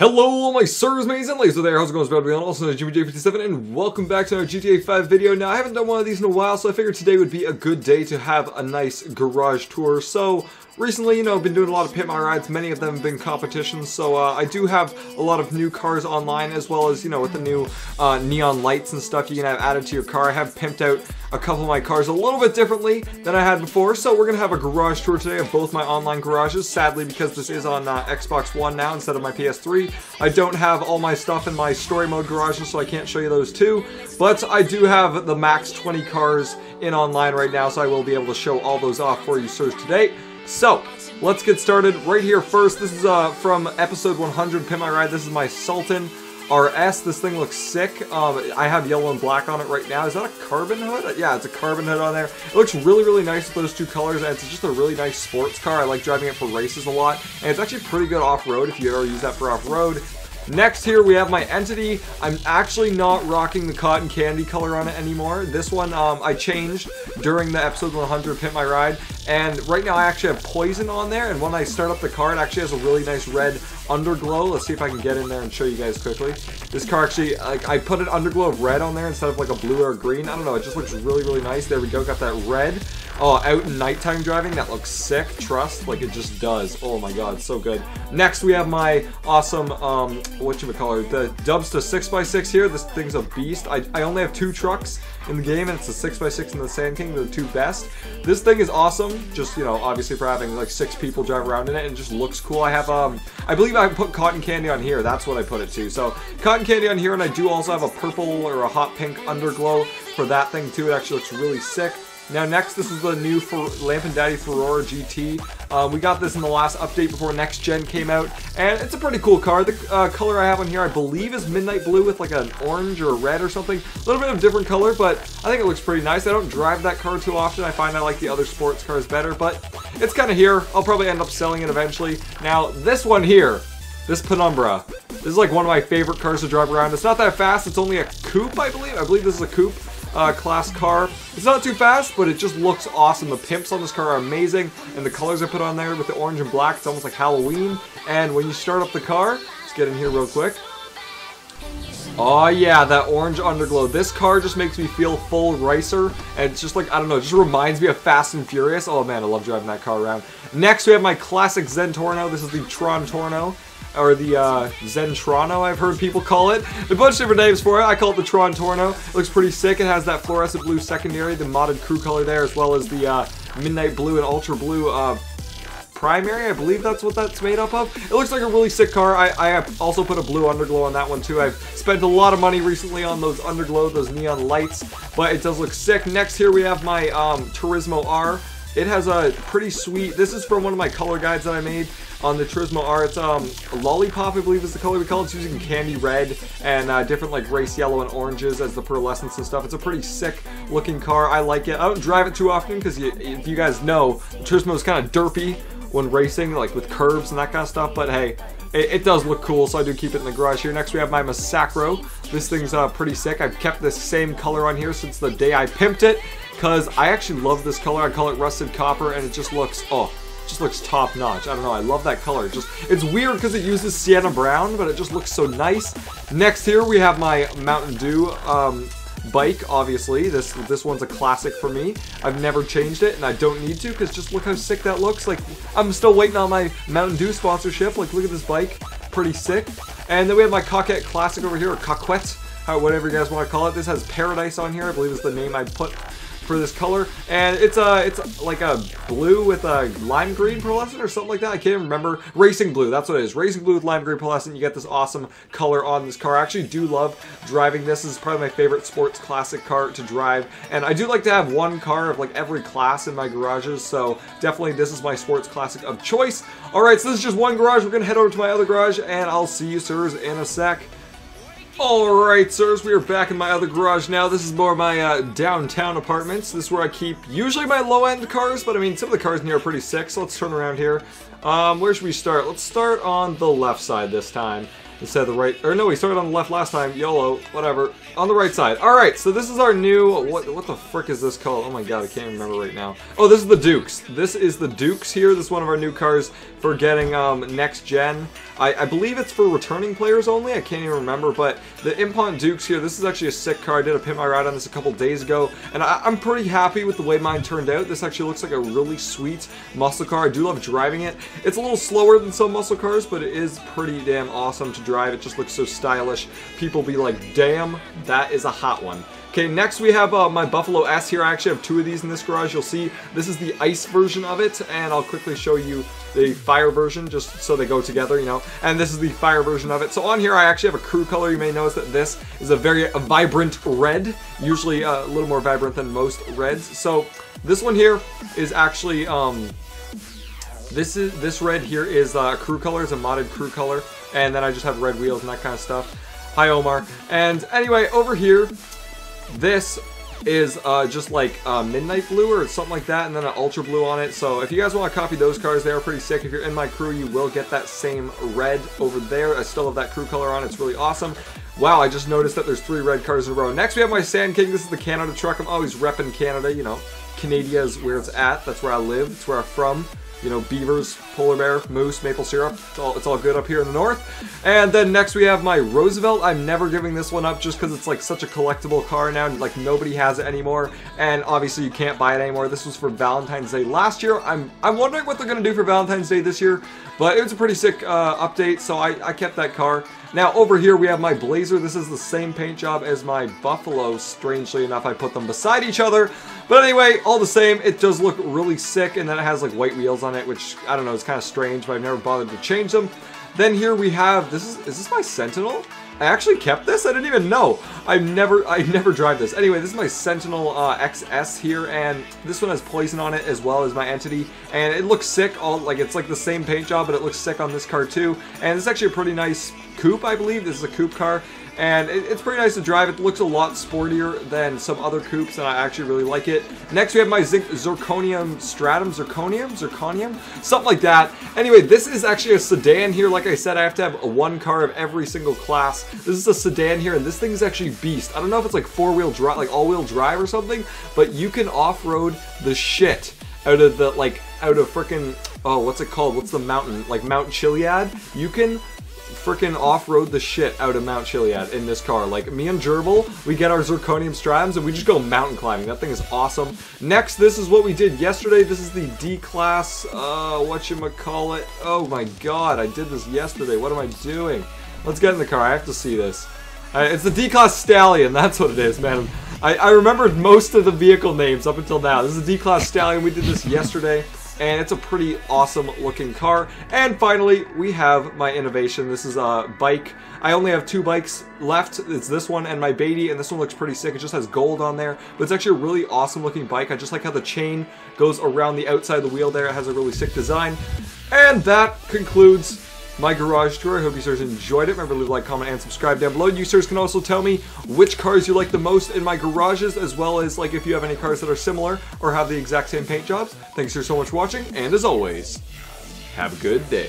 Hello all my sirs, mates, and ladies there, how's it going? It's about to be on, also Jrboll and welcome back to another GTA 5 video. Now, I haven't done one of these in a while, so I figured today would be a good day to have a nice garage tour. So, recently, you know, I've been doing a lot of Pimp My Rides, many of them have been competitions, so I do have a lot of new cars online, as well as, you know, with the new neon lights and stuff you can have added to your car. I have pimped out a couple of my cars a little bit differently than I had before, so we're going to have a garage tour today of both my online garages. Sadly, because this is on Xbox One now instead of my PS3, I don't have all my stuff in my story mode garages, so I can't show you those too, but I do have the max 20 cars in online right now, so I will be able to show all those off for you sirs today. So, let's get started right here first. This is from episode 100 Pimp My Ride. This is my Sultan RS. This thing looks sick. I have yellow and black on it right now. Is that a carbon hood? Yeah, it's a carbon hood on there. It looks really, really nice with those two colors, and it's just a really nice sports car. I like driving it for races a lot, and it's actually pretty good off-road if you ever use that for off-road. Next here we have my Entity. I'm actually not rocking the cotton candy color on it anymore. This one I changed during the episode 100 Pimp My Ride, and right now I actually have Poison on there, and when I start up the car it actually has a really nice red underglow. Let's see if I can get in there and show you guys quickly. This car actually, I put an underglow of red on there instead of like a blue or a green. I don't know, it just looks really, really nice. There we go, got that red. Oh, out in nighttime driving, that looks sick. Trust, like it just does. Oh my god, so good. Next, we have my awesome, whatchamacallit, the Dubsta 6x6 here. This thing's a beast. I only have 2 trucks in the game, and it's the 6x6 and the Sand King, the 2 best. This thing is awesome, just, you know, obviously for having like 6 people drive around in it, and it just looks cool. I have, I believe I put cotton candy on here. That's what I put it to. So, cotton candy on here, and I do also have a purple or a hot pink underglow for that thing too. It actually looks really sick. Now next, this is the new Lampin' Daddy Ferrari GT. We got this in the last update before Next Gen came out, and it's a pretty cool car. The color I have on here, I believe, is midnight blue with like an orange or a red or something. A little bit of a different color, but I think it looks pretty nice. I don't drive that car too often. I find I like the other sports cars better, but it's kind of here. I'll probably end up selling it eventually. Now, this one here, this Penumbra, this is like one of my favorite cars to drive around. It's not that fast. It's only a coupe, I believe. I believe this is a coupe class car. It's not too fast, but it just looks awesome. The pimps on this car are amazing, and the colors I put on there with the orange and black, it's almost like Halloween. And when you start up the car, let's get in here real quick. Oh yeah, that orange underglow. This car just makes me feel full racer, and it's just like, I don't know, it just reminds me of Fast and Furious. Oh man, I love driving that car around. Next, we have my classic Zen Torno. This is the Tron Torno, or the Zentrano, I've heard people call it. A bunch of different names for it. I call it the Tron Torno. It looks pretty sick. It has that fluorescent blue secondary, the modded crew color there, as well as the midnight blue and ultra blue primary. I believe that's what that's made up of. It looks like a really sick car. I have also put a blue underglow on that one too. I've spent a lot of money recently on those underglow, those neon lights, but it does look sick. Next here we have my Turismo R. It has a pretty sweet, this is from one of my color guides that I made on the Turismo R. It's Lollipop, I believe is the color we call it. It's using candy red and different like race yellow and oranges as the pearlescence and stuff. It's a pretty sick looking car. I like it. I don't drive it too often because if you guys know, the Turismo is kind of derpy when racing, like with curves and that kind of stuff, but hey, it does look cool, so I do keep it in the garage here. Next we have my Massacro. This thing's pretty sick. I've kept this same color on here since the day I pimped it, because I actually love this color. I call it Rusted Copper, and it just looks, just looks top notch. I don't know, I love that color. It's weird because it uses sienna brown, but it just looks so nice. Next here we have my Mountain Dew bike, obviously. This one's a classic for me. I've never changed it, and I don't need to, because just look how sick that looks. Like, I'm still waiting on my Mountain Dew sponsorship. Like, look at this bike. Pretty sick. And then we have my Coquette Classic over here, or Coquette, whatever you guys want to call it. This has Paradise on here, I believe is the name I put for this color, and it's like a blue with a lime green pearlescent or something like that. I can't even remember. Racing blue, that's what it is. Racing blue with lime green pearlescent. You get this awesome color on this car. I actually do love driving this. This is probably my favorite sports classic car to drive, and I do like to have one car of like every class in my garages, so definitely this is my sports classic of choice. Alright, so this is just one garage. We're gonna head over to my other garage, and I'll see you sirs in a sec. Alright sirs, we are back in my other garage now. This is more my downtown apartments. This is where I keep usually my low-end cars, but I mean some of the cars in here are pretty sick, so let's turn around here. Where should we start? Let's start on the left side this time. instead of the right. Or no, we started on the left last time. YOLO, whatever. On the right side. All right, so this is our new. What the frick is this called? Oh my god, I can't even remember right now. Oh, this is the Dukes. This is the Dukes here. This is one of our new cars for getting next gen. I believe it's for returning players only. I can't even remember, but the Impont Dukes here. This is actually a sick car. I did a pimp my ride on this a couple days ago, and I'm pretty happy with the way mine turned out. This actually looks like a really sweet muscle car. I do love driving it. It's a little slower than some muscle cars, but it is pretty damn awesome to drive. It just looks so stylish. People be like, damn, that is a hot one. Okay, next we have my Buffalo S here. I actually have two of these in this garage. You'll see this is the ice version of it, and I'll quickly show you the fire version just so they go together, you know. And this is the fire version of it. So on here I actually have a crew color. You may notice that this is a very vibrant red, usually a little more vibrant than most reds. So this one here is actually this red here is crew color, is a modded crew color, and then I just have red wheels and that kind of stuff. Hi Omar. And anyway, over here, this is just like midnight blue or something like that, and then an ultra blue on it. So if you guys want to copy those cars, they are pretty sick. If you're in my crew, you will get that same red over there. I still have that crew color on. It's really awesome. Wow, I just noticed that there's 3 red cars in a row. Next we have my Sand King. This is the Canada truck. I'm always repping Canada, you know. Canada is where it's at. That's where I live. It's where I'm from. You know, beavers, polar bear, moose, maple syrup. It's all good up here in the north. And then next we have my Roosevelt. I'm never giving this one up just because it's like such a collectible car now. Like nobody has it anymore. And obviously you can't buy it anymore. This was for Valentine's Day last year. I'm wondering what they're going to do for Valentine's Day this year. But it was a pretty sick update, so I kept that car. Now over here we have my Blazer. This is the same paint job as my Buffalo. Strangely enough, I put them beside each other. But anyway, all the same, it does look really sick, and then it has like white wheels on it, which, I don't know, it's kind of strange, but I've never bothered to change them. Then here we have, is this my Sentinel? I actually kept this? I didn't even know. I never drive this. Anyway, this is my Sentinel XS here, and this one has Poison on it as well as my Entity, and it looks sick. It's like the same paint job, but it looks sick on this car too. And it's actually a pretty nice coupe, I believe. This is a coupe car, and it's pretty nice to drive. It looks a lot sportier than some other coupes, and I actually really like it. Next, we have my Zirconium Stratum, Zirconium, something like that. Anyway, this is actually a sedan here. Like I said, I have to have one car of every single class. This is a sedan here, and this thing is actually beast. I don't know if it's like four-wheel drive, like all-wheel drive or something, but you can off-road the shit out of the, out of frickin', oh, what's it called? What's the mountain? Like Mount Chiliad? You can freaking off-road the shit out of Mount Chiliad in this car. Like, me and Jrboll, we get our Zirconium Stratums and we just go mountain climbing. That thing is awesome. Next, this is what we did yesterday. This is the D-Class, whatchamacallit. Oh my god, I did this yesterday. What am I doing? Let's get in the car. I have to see this. It's the D-Class Stallion. That's what it is, man. I remembered most of the vehicle names up until now. This is the D-Class Stallion. We did this yesterday, and it's a pretty awesome looking car. And finally, we have my innovation. This is a bike. I only have 2 bikes left. It's this one and my Beatty, and this one looks pretty sick. It just has gold on there, but it's actually a really awesome looking bike. I just like how the chain goes around the outside of the wheel there. It has a really sick design. And that concludes my garage tour. I hope you sirs enjoyed it. Remember to leave a like, comment, and subscribe down below. You sirs can also tell me which cars you like the most in my garages, as well as like if you have any cars that are similar or have the exact same paint jobs. Thanks so much for watching, and as always, have a good day.